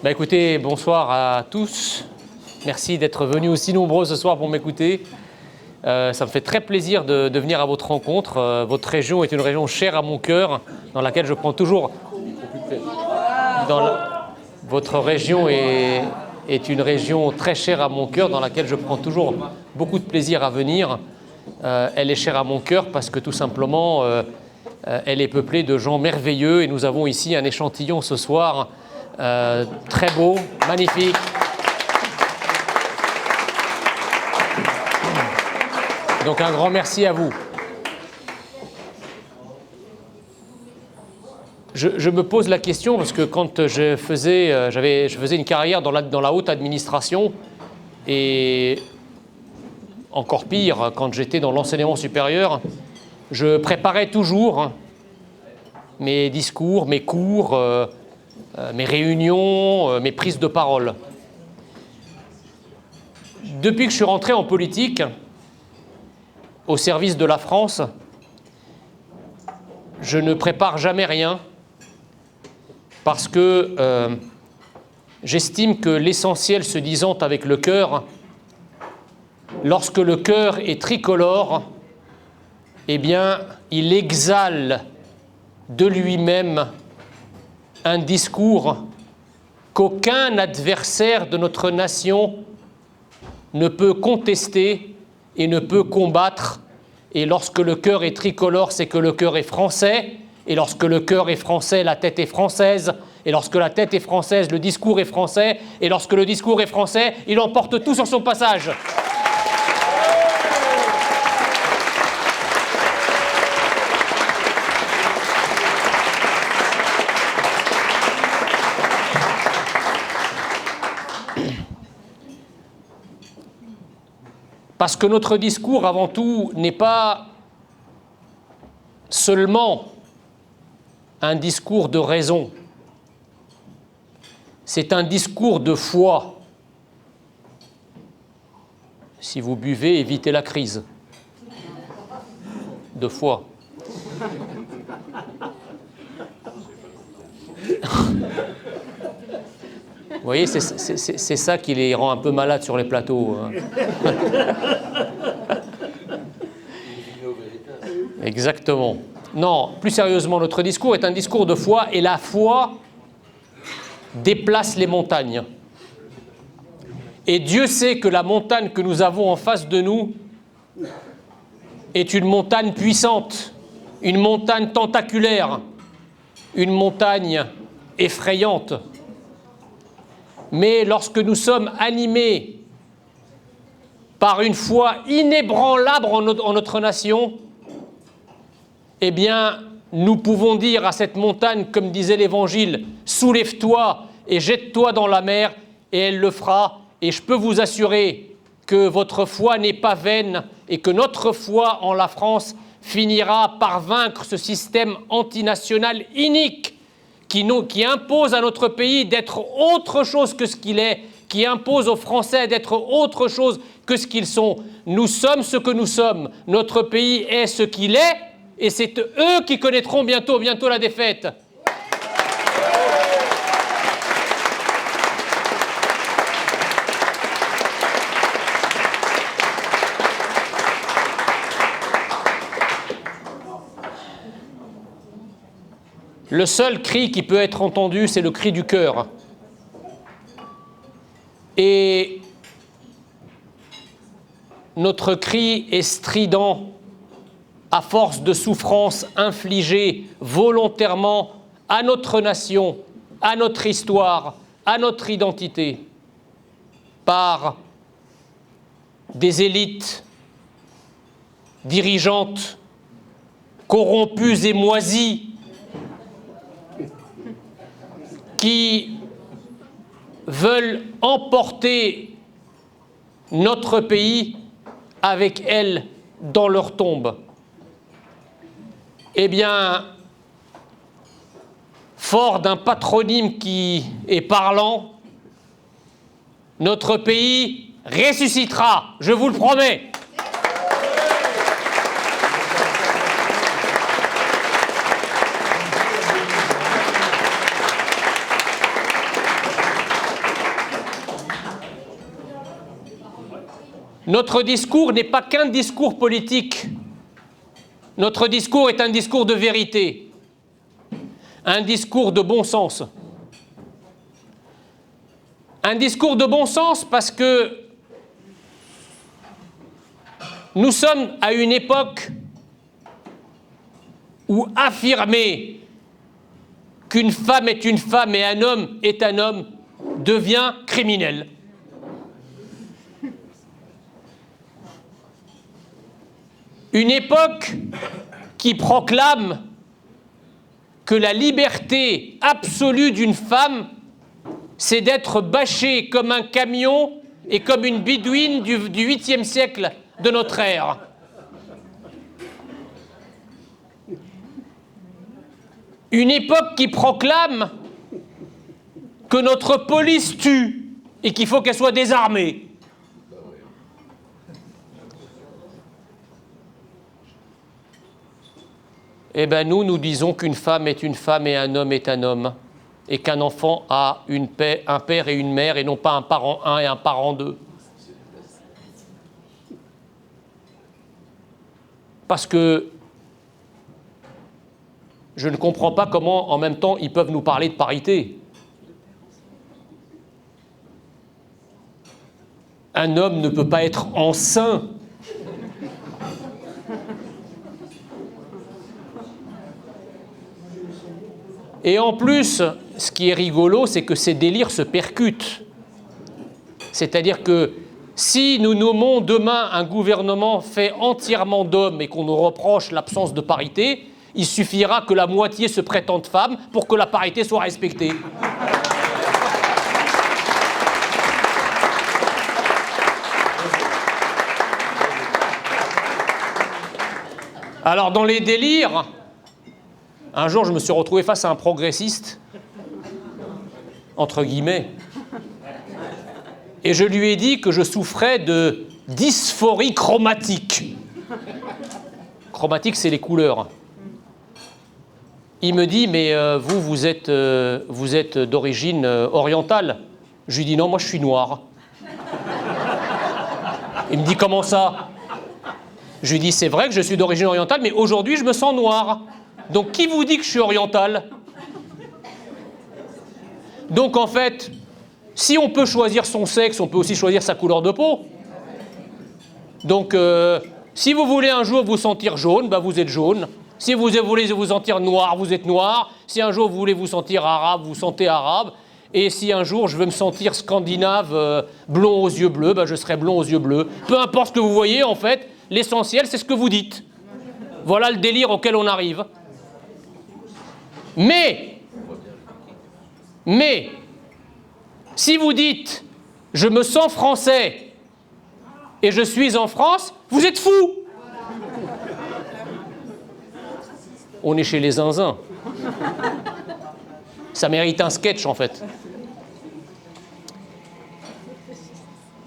Écoutez, bonsoir à tous. Merci d'être venus aussi nombreux ce soir pour m'écouter. Ça me fait très plaisir de venir à votre rencontre. Votre région est une région chère à mon cœur, dans laquelle je prends toujours... Votre région est une région très chère à mon cœur, dans laquelle je prends toujours beaucoup de plaisir à venir. Elle est chère à mon cœur parce que tout simplement, elle est peuplée de gens merveilleux et nous avons ici un échantillon ce soir très beau, magnifique. Donc un grand merci à vous. Je me pose la question parce que quand je faisais une carrière dans la haute administration et encore pire quand j'étais dans l'enseignement supérieur, je préparais toujours mes discours, mes cours, mes réunions, mes prises de parole. Depuis que je suis rentré en politique, au service de la France, je ne prépare jamais rien parce que j'estime que l'essentiel se disant avec le cœur, lorsque le cœur est tricolore, eh bien, il exhale de lui-même un discours qu'aucun adversaire de notre nation ne peut contester et ne peut combattre. Et lorsque le cœur est tricolore, c'est que le cœur est français. Et lorsque le cœur est français, la tête est française. Et lorsque la tête est française, le discours est français. Et lorsque le discours est français, il emporte tout sur son passage. Parce que notre discours, avant tout, n'est pas seulement un discours de raison. C'est un discours de foi. Si vous buvez, évitez la crise. De foi. Vous voyez, c'est ça qui les rend un peu malades sur les plateaux. Exactement. Non, plus sérieusement, notre discours est un discours de foi et la foi déplace les montagnes. Et Dieu sait que la montagne que nous avons en face de nous est une montagne puissante, une montagne tentaculaire, une montagne effrayante. Mais lorsque nous sommes animés par une foi inébranlable en notre nation, eh bien, nous pouvons dire à cette montagne, comme disait l'Évangile, « Soulève-toi et jette-toi dans la mer », et elle le fera. Et je peux vous assurer que votre foi n'est pas vaine et que notre foi en la France finira par vaincre ce système antinational inique qui impose à notre pays d'être autre chose que ce qu'il est, qui impose aux Français d'être autre chose que ce qu'ils sont. Nous sommes ce que nous sommes, notre pays est ce qu'il est, et c'est eux qui connaîtront bientôt la défaite. Le seul cri qui peut être entendu, c'est le cri du cœur. Et notre cri est strident à force de souffrances infligées volontairement à notre nation, à notre histoire, à notre identité, par des élites dirigeantes corrompues et moisies, qui veulent emporter notre pays avec elles dans leur tombe. Eh bien, fort d'un patronyme qui est parlant, notre pays ressuscitera, je vous le promets. Notre discours n'est pas qu'un discours politique. Notre discours est un discours de vérité, un discours de bon sens. Un discours de bon sens parce que nous sommes à une époque où affirmer qu'une femme est une femme et un homme est un homme devient criminel. Une époque qui proclame que la liberté absolue d'une femme, c'est d'être bâchée comme un camion et comme une bédouine du 8e siècle de notre ère. Une époque qui proclame que notre police tue et qu'il faut qu'elle soit désarmée. Eh bien, nous disons qu'une femme est une femme et un homme est un homme, et qu'un enfant a un père et une mère, et non pas un parent 1 et un parent 2. Parce que je ne comprends pas comment, en même temps, ils peuvent nous parler de parité. Un homme ne peut pas être enceint. Et en plus, ce qui est rigolo, c'est que ces délires se percutent. C'est-à-dire que si nous nommons demain un gouvernement fait entièrement d'hommes et qu'on nous reproche l'absence de parité, il suffira que la moitié se prétende femme pour que la parité soit respectée. Alors, dans les délires, un jour, je me suis retrouvé face à un progressiste, entre guillemets, et je lui ai dit que je souffrais de dysphorie chromatique. Chromatique, c'est les couleurs. Il me dit, mais vous êtes d'origine orientale. Je lui dis, non, moi je suis noir. Il me dit, comment ça? Je lui dis, c'est vrai que je suis d'origine orientale, mais aujourd'hui je me sens noir. Donc qui vous dit que je suis oriental? Donc en fait, si on peut choisir son sexe, on peut aussi choisir sa couleur de peau. Donc si vous voulez un jour vous sentir jaune, bah vous êtes jaune. Si vous voulez vous sentir noir, vous êtes noir. Si un jour vous voulez vous sentir arabe, vous sentez arabe. Et si un jour je veux me sentir scandinave, blond aux yeux bleus, bah je serai blond aux yeux bleus. Peu importe ce que vous voyez, en fait, l'essentiel c'est ce que vous dites. Voilà le délire auquel on arrive. Mais, si vous dites « je me sens français et je suis en France », vous êtes fou. On est chez les zinzins. Ça mérite un sketch, en fait.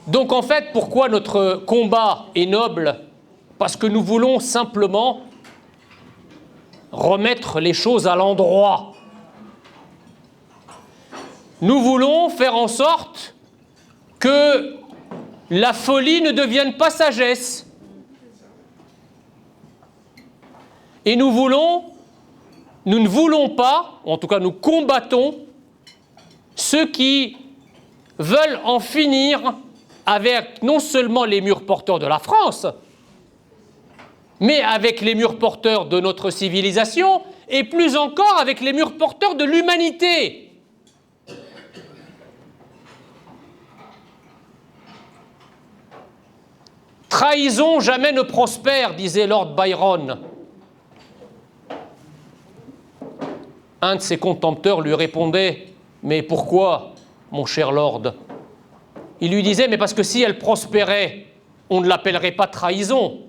Donc, en fait, pourquoi notre combat est noble? Parce que nous voulons simplement remettre les choses à l'endroit. Nous voulons faire en sorte que la folie ne devienne pas sagesse. Et nous ne voulons pas, en tout cas nous combattons, ceux qui veulent en finir avec non seulement les murs porteurs de la France, mais avec les murs porteurs de notre civilisation, et plus encore avec les murs porteurs de l'humanité. Trahison jamais ne prospère, disait Lord Byron. Un de ses contempteurs lui répondait « Mais pourquoi, mon cher Lord ?» Il lui disait « Mais parce que si elle prospérait, on ne l'appellerait pas trahison. »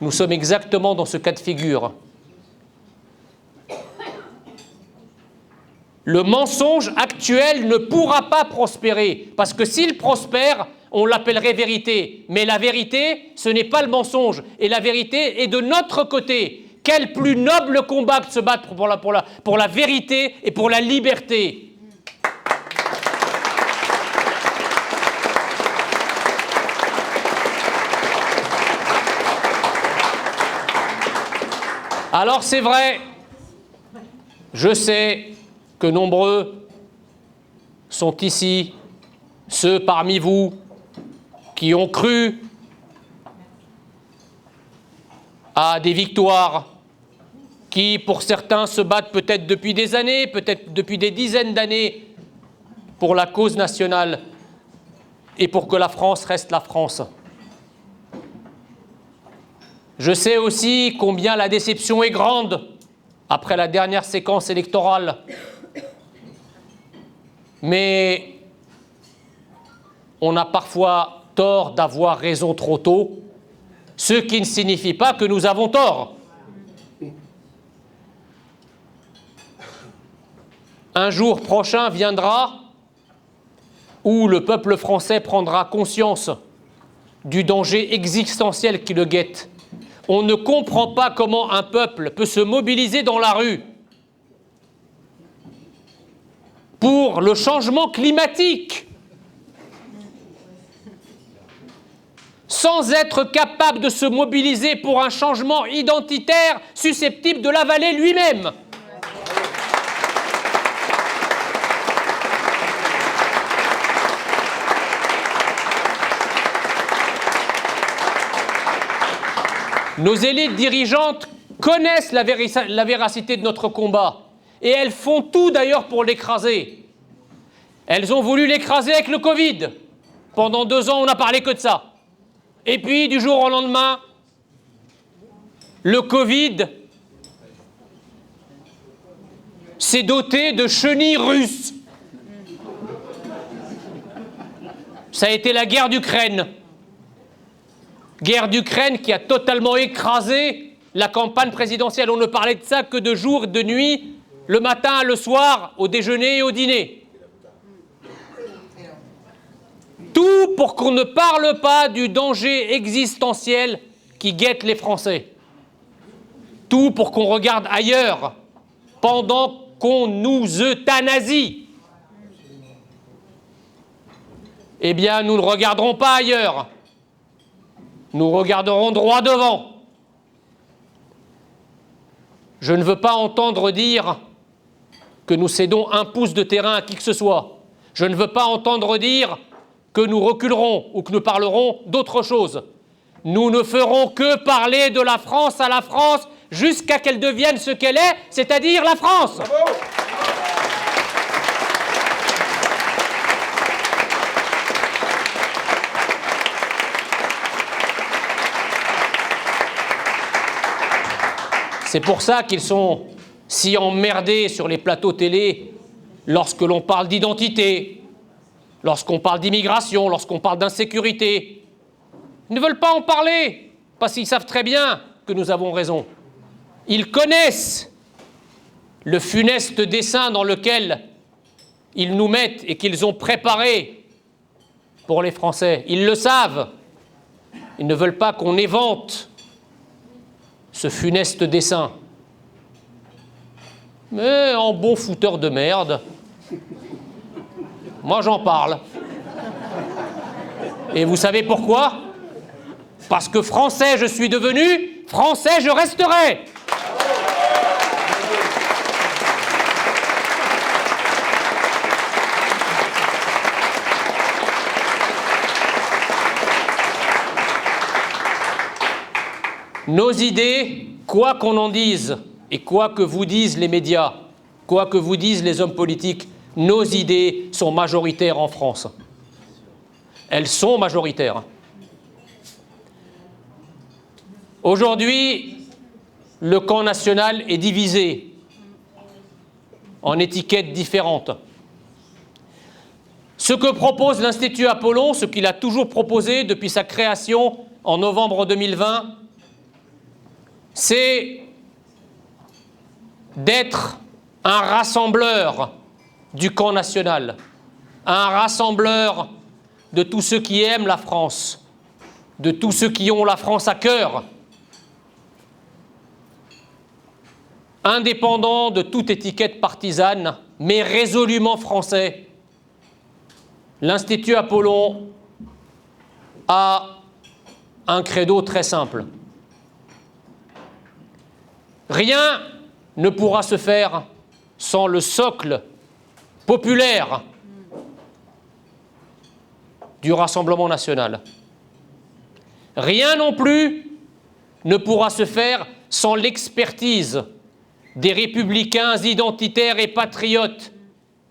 Nous sommes exactement dans ce cas de figure. Le mensonge actuel ne pourra pas prospérer, parce que s'il prospère, on l'appellerait vérité. Mais la vérité, ce n'est pas le mensonge, et la vérité est de notre côté. Quel plus noble combat que de se battre pour la vérité et pour la liberté. Alors c'est vrai, je sais que nombreux sont ici ceux parmi vous qui ont cru à des victoires, qui pour certains se battent peut-être depuis des années, peut-être depuis des dizaines d'années pour la cause nationale et pour que la France reste la France. Je sais aussi combien la déception est grande après la dernière séquence électorale. Mais on a parfois tort d'avoir raison trop tôt, ce qui ne signifie pas que nous avons tort. Un jour prochain viendra où le peuple français prendra conscience du danger existentiel qui le guette. On ne comprend pas comment un peuple peut se mobiliser dans la rue pour le changement climatique sans être capable de se mobiliser pour un changement identitaire susceptible de l'avaler lui-même. Nos élites dirigeantes connaissent la véracité de notre combat et elles font tout d'ailleurs pour l'écraser. Elles ont voulu l'écraser avec le Covid. Pendant 2 ans, on n'a parlé que de ça. Et puis, du jour au lendemain, le Covid s'est doté de chenilles russes. Ça a été la guerre d'Ukraine. Guerre d'Ukraine qui a totalement écrasé la campagne présidentielle. On ne parlait de ça que de jour et de nuit, le matin, le soir, au déjeuner et au dîner. Tout pour qu'on ne parle pas du danger existentiel qui guette les Français. Tout pour qu'on regarde ailleurs pendant qu'on nous euthanasie. Eh bien, nous ne regarderons pas ailleurs. Nous regarderons droit devant. Je ne veux pas entendre dire que nous cédons un pouce de terrain à qui que ce soit. Je ne veux pas entendre dire que nous reculerons ou que nous parlerons d'autre chose. Nous ne ferons que parler de la France à la France jusqu'à qu'elle devienne ce qu'elle est, c'est-à-dire la France. Bravo. C'est pour ça qu'ils sont si emmerdés sur les plateaux télé lorsque l'on parle d'identité, lorsqu'on parle d'immigration, lorsqu'on parle d'insécurité. Ils ne veulent pas en parler, parce qu'ils savent très bien que nous avons raison. Ils connaissent le funeste dessein dans lequel ils nous mettent et qu'ils ont préparé pour les Français. Ils le savent. Ils ne veulent pas qu'on évente ce funeste dessein. Mais en bon fouteur de merde, moi j'en parle. Et vous savez pourquoi? Parce que français je suis devenu, français je resterai. Nos idées, quoi qu'on en dise, et quoi que vous disent les médias, quoi que vous disent les hommes politiques, nos idées sont majoritaires en France. Elles sont majoritaires. Aujourd'hui, le camp national est divisé en étiquettes différentes. Ce que propose l'Institut Apollon, ce qu'il a toujours proposé depuis sa création en novembre 2020, c'est d'être un rassembleur du camp national, un rassembleur de tous ceux qui aiment la France, de tous ceux qui ont la France à cœur, indépendant de toute étiquette partisane, mais résolument français. L'Institut Apollon a un credo très simple. Rien ne pourra se faire sans le socle populaire du Rassemblement national. Rien non plus ne pourra se faire sans l'expertise des républicains identitaires et patriotes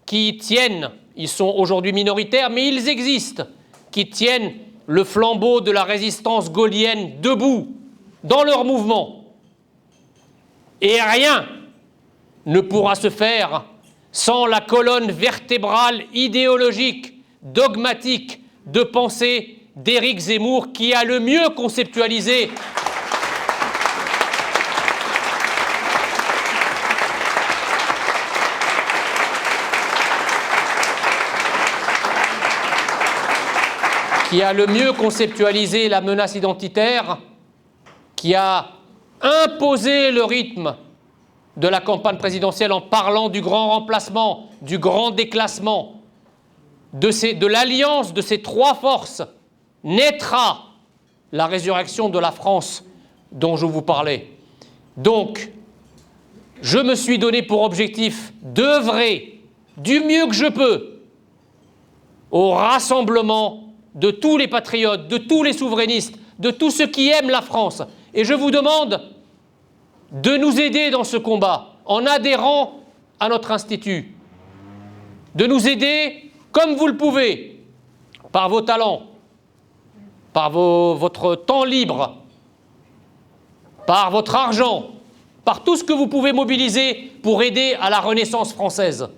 qui tiennent, ils sont aujourd'hui minoritaires, mais ils existent, qui tiennent le flambeau de la résistance gaullienne debout dans leur mouvement. Et rien ne pourra se faire sans la colonne vertébrale idéologique, dogmatique, de pensée d'Éric Zemmour, qui a le mieux conceptualisé la menace identitaire, qui a imposé le rythme de la campagne présidentielle en parlant du grand remplacement, du grand déclassement, de l'alliance de ces trois forces, naîtra la résurrection de la France dont je vous parlais. Donc, je me suis donné pour objectif d'œuvrer du mieux que je peux au rassemblement de tous les patriotes, de tous les souverainistes, de tous ceux qui aiment la France. Et je vous demande de nous aider dans ce combat en adhérant à notre institut, de nous aider comme vous le pouvez, par vos talents, par votre temps libre, par votre argent, par tout ce que vous pouvez mobiliser pour aider à la Renaissance française.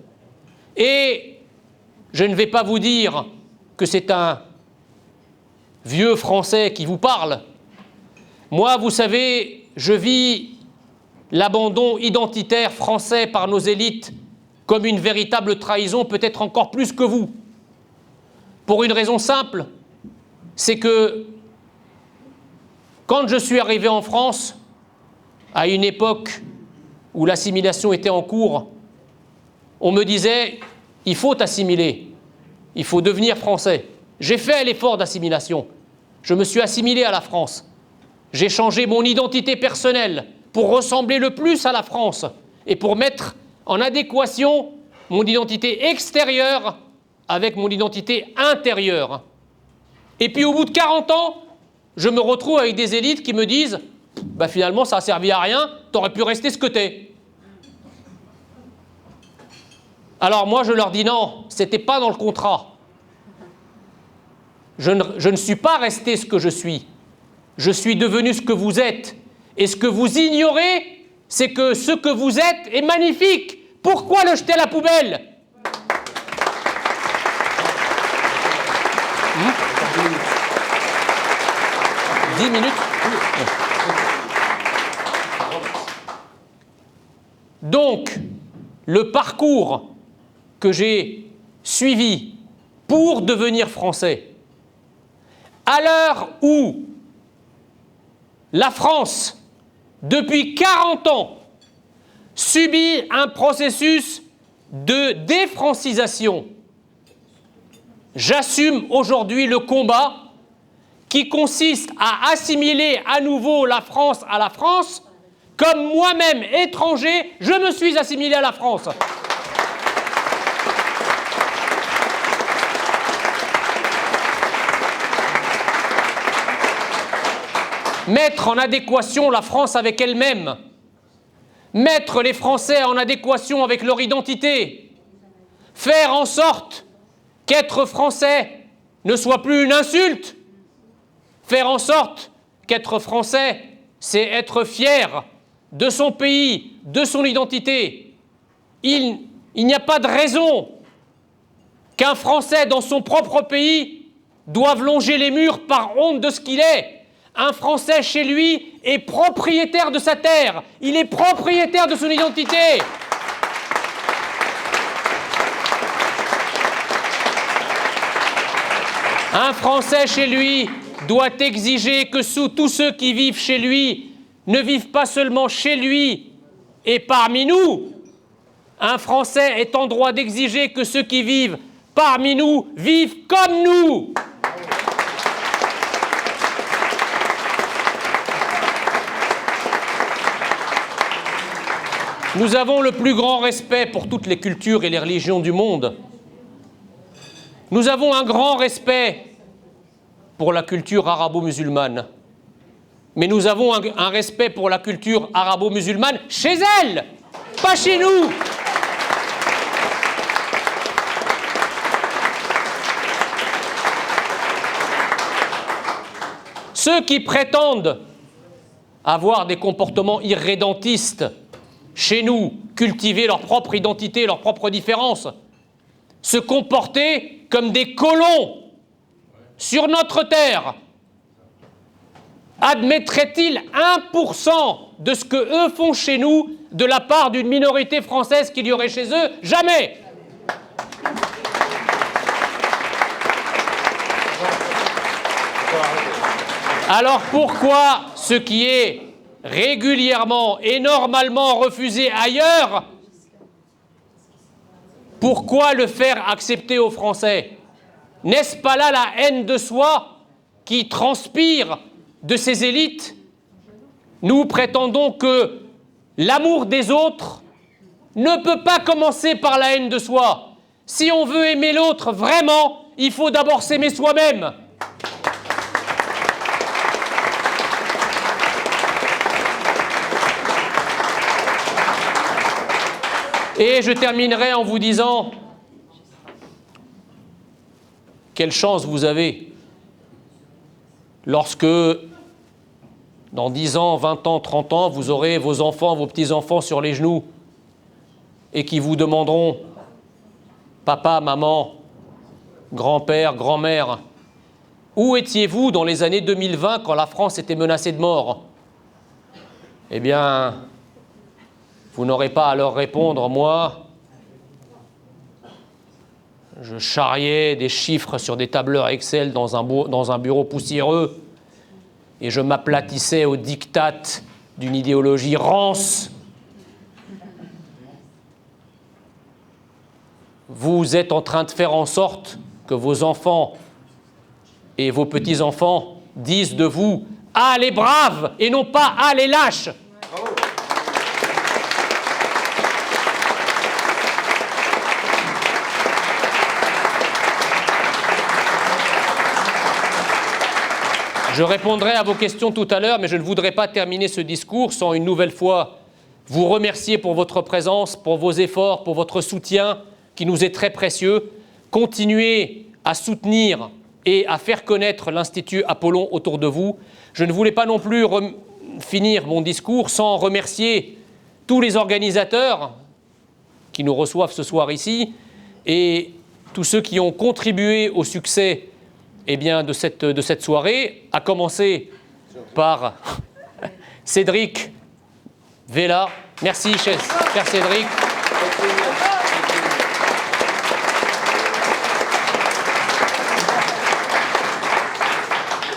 Et je ne vais pas vous dire que c'est un vieux Français qui vous parle. Moi, vous savez, je vis l'abandon identitaire français par nos élites comme une véritable trahison, peut-être encore plus que vous. Pour une raison simple, c'est que quand je suis arrivé en France, à une époque où l'assimilation était en cours, on me disait « il faut assimiler, il faut devenir français ». J'ai fait l'effort d'assimilation. Je me suis assimilé à la France. J'ai changé mon identité personnelle pour ressembler le plus à la France et pour mettre en adéquation mon identité extérieure avec mon identité intérieure. Et puis au bout de 40 ans, je me retrouve avec des élites qui me disent « finalement, ça n'a servi à rien, t'aurais pu rester ce que t'es ». Alors moi, je leur dis non, c'était pas dans le contrat. Je ne suis pas resté ce que je suis. Je suis devenu ce que vous êtes. Et ce que vous ignorez, c'est que ce que vous êtes est magnifique. Pourquoi le jeter à la poubelle ? 10 minutes. Donc, le parcours que j'ai suivi pour devenir français, à l'heure où la France, depuis 40 ans, subit un processus de défrancisation, j'assume aujourd'hui le combat qui consiste à assimiler à nouveau la France à la France, comme moi-même, étranger, je me suis assimilé à la France. Mettre en adéquation la France avec elle-même, mettre les Français en adéquation avec leur identité, faire en sorte qu'être Français ne soit plus une insulte, faire en sorte qu'être Français, c'est être fier de son pays, de son identité. Il n'y a pas de raison qu'un Français dans son propre pays doive longer les murs par honte de ce qu'il est. Un Français chez lui est propriétaire de sa terre, il est propriétaire de son identité. Un Français chez lui doit exiger que tous ceux qui vivent chez lui ne vivent pas seulement chez lui et parmi nous. Un Français est en droit d'exiger que ceux qui vivent parmi nous vivent comme nous. Nous avons le plus grand respect pour toutes les cultures et les religions du monde. Nous avons un grand respect pour la culture arabo-musulmane. Mais nous avons un respect pour la culture arabo-musulmane chez elle, pas chez nous. Ceux qui prétendent avoir des comportements irrédentistes chez nous, cultiver leur propre identité, leurs propres différences, se comporter comme des colons sur notre terre, admettraient-ils 1% de ce que eux font chez nous de la part d'une minorité française qu'il y aurait chez eux? Jamais! Alors pourquoi ce qui est régulièrement et normalement refusé ailleurs, pourquoi le faire accepter aux Français? N'est-ce pas là la haine de soi qui transpire de ces élites? Nous prétendons que l'amour des autres ne peut pas commencer par la haine de soi. Si on veut aimer l'autre vraiment, il faut d'abord s'aimer soi-même. Et je terminerai en vous disant quelle chance vous avez lorsque, dans 10 ans, 20 ans, 30 ans, vous aurez vos enfants, vos petits-enfants sur les genoux et qui vous demanderont « Papa, maman, grand-père, grand-mère, où étiez-vous dans les années 2020 quand la France était menacée de mort ?» Eh bien, vous n'aurez pas à leur répondre, moi, je charriais des chiffres sur des tableurs Excel dans un bureau poussiéreux et je m'aplatissais au diktat d'une idéologie rance. Vous êtes en train de faire en sorte que vos enfants et vos petits-enfants disent de vous « Ah, les braves !» et non pas « Ah, les lâches !» Je répondrai à vos questions tout à l'heure, mais je ne voudrais pas terminer ce discours sans une nouvelle fois vous remercier pour votre présence, pour vos efforts, pour votre soutien qui nous est très précieux. Continuez à soutenir et à faire connaître l'Institut Apollon autour de vous. Je ne voulais pas non plus finir mon discours sans remercier tous les organisateurs qui nous reçoivent ce soir ici et tous ceux qui ont contribué au succès de cette soirée, à commencer par Cédric Vella. Merci, cher Cédric.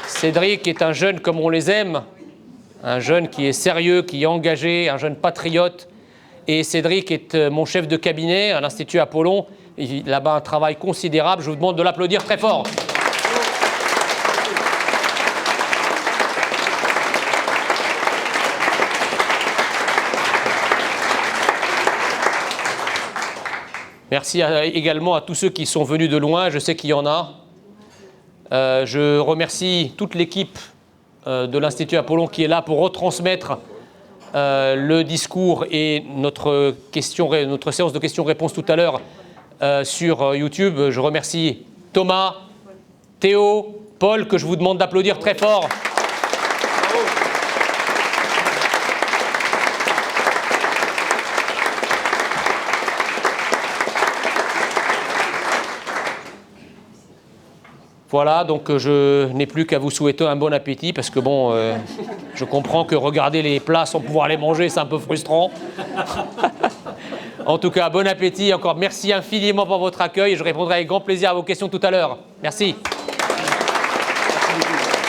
Cédric est un jeune comme on les aime, un jeune qui est sérieux, qui est engagé, un jeune patriote. Et Cédric est mon chef de cabinet à l'Institut Apollon. Il a là-bas un travail considérable. Je vous demande de l'applaudir très fort. Merci également à tous ceux qui sont venus de loin, je sais qu'il y en a. Je remercie toute l'équipe de l'Institut Apollon qui est là pour retransmettre le discours et notre séance de questions-réponses tout à l'heure sur YouTube. Je remercie Thomas, Théo, Paul, que je vous demande d'applaudir très fort. Voilà, donc je n'ai plus qu'à vous souhaiter un bon appétit parce que bon, je comprends que regarder les plats sans pouvoir les manger, c'est un peu frustrant. En tout cas, bon appétit. Encore merci infiniment pour votre accueil et je répondrai avec grand plaisir à vos questions tout à l'heure. Merci.